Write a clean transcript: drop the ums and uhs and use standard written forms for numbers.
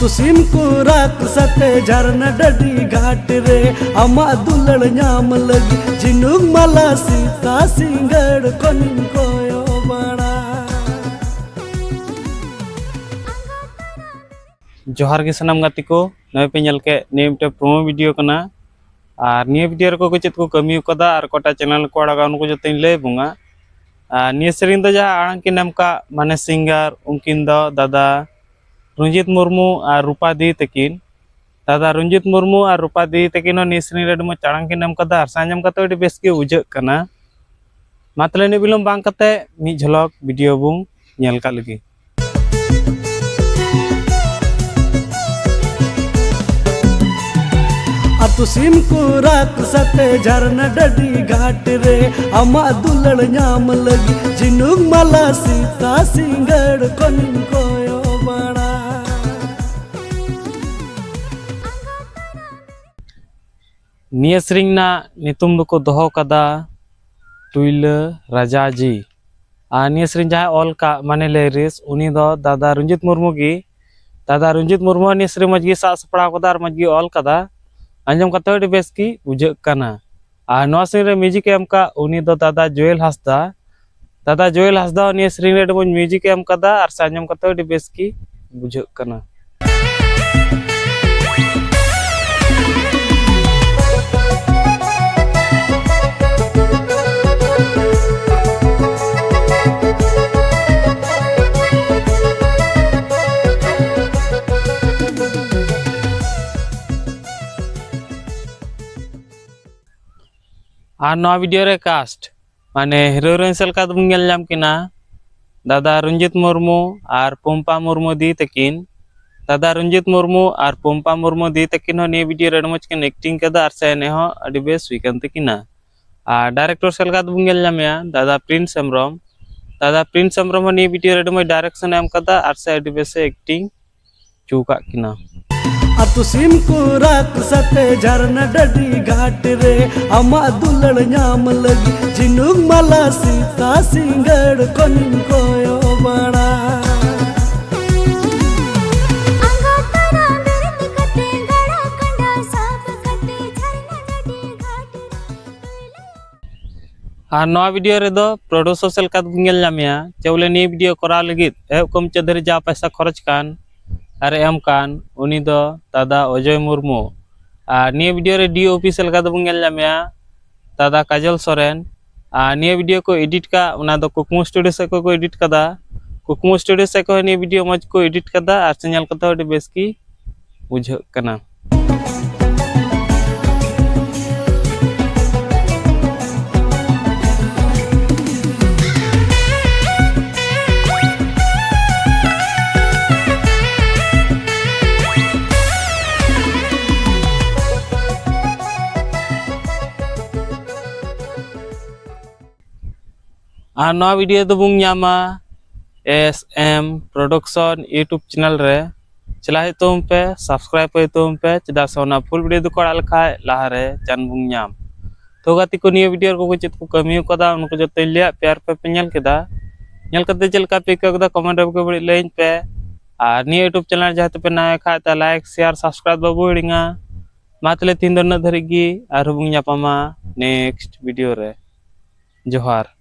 अतु SIM को रात सते झरना डडी घाट रे अमा दुलड़ नाम लगी जिनुक मला सीता सिंगड़ कोनिन कोयो बड़ा। जोहार के सनाम गाती को नवे पे नल के नेम टे प्रोमो वीडियो कना और निये वीडियो को चेत को कमी कदा और कोटा चैनल को आड़ा उनको जो तीन ले बुंगा निये सेरिंग दो जहाँ आड़ंग के नाम का माने सिंगर उनकिन दो दादा रंजित मुर्मू और रूपा दी तकिन दादा रंजित मुर्मू और रूपा दी तकिन निये सेरिंग रे दम चाड़ंग के नाम कदा साजम कतो डी बेस के उजक कना मातले ने बिलम बांग कते मी झलक वीडियो बुंग नेल का लगी। अतु सिम को रात सते झरना डडी घाट रे अमा दुलड़ नाम लगी जिनुक मला सीता सिंगड़ कोनिन कोयो बड़ा। निये सेरिंग ना नितुम दुको दोहो कदा टुइला राजाजी आ निये सेरिंग जहाँ ऑल का माने लेरिस उनी दो दादा रंजित मुर्मू गी दादा रंजित मुर्मू निये सेरिंग मजगी सा सपड़ा कदा और मजगी ऑल कदा अंजम कतो डी बेस की उजक कना आ नवा सेरिंग रे म्यूजिक एम का उनी दो दादा जोएल हंसदा निये सेरिंग रे दम म्यूजिक एम कदा और साजम कतो डी बेस की बुझक कना। और नवा वीडियो रे कास्ट माने हिरो हिरोइन सेलका दम गेल जाम किना दादा रंजित मुर्मू और पंपा मुर्मू दी तकिन दादा रंजित मुर्मू और पंपा मुर्मू दी तकिन हो ने वीडियो रे मच के एक्टिंग कदा और से ने हो अडी बेस हुइकन तकिना आ डायरेक्टर सेलका दम गेल जामया दादा प्रिंस एमरम ने वीडियो रे मच डायरेक्शन एम कदा और से अडी बेस एक्टिंग चूका किना। अतु सिम को रात सते झरना डडी घाट रे अमा दुलड़ नाम लगी जिनुक मला सीता सिंगड़ कोनिन कोयो बड़ा। और नवा वीडियो रे दो प्रोड्यूसर सेलका गेल जामया चौले ने वीडियो करा लगित ए कम चधरी जा पैसा खर्च कान अरे एम कान उनी दो दादा अजय मुर्मू और निये वीडियो रे डीओपी सेलका दो गेल जामया दादा काजल सोरेन और निये वीडियो को एडिट का उना दो कुकमु स्टूडियो से को एडिट कदा कुकमु स्टूडियो से को निये वीडियो मज को एडिट कदा और चैनल कतो अडी बेस की बुझक कना। और नवा वीडियो दो बुंग नामा SM प्रोडक्शन यूट्यूब चैनल रे चला तुम पे सब्सक्राइब तुम पे चदा सोना फुल वीडियो को लखा लहा रे चान बुंग नाम तो गाती को निये वीडियो को चेत को कमी कदा उनको जो तैलिया प्यार पे पेल केदा नेल कते चलका पे कदा कमेंट रे को बड़ी लाइन पे और निये यूट्यूब चैनल जहां पे नया खा ता लाइक शेयर सब्सक्राइब बाबू हिड़िंगा मातले तीन दिन धरिगी और बुंग नापामा नेक्स्ट वीडियो रे जोहार।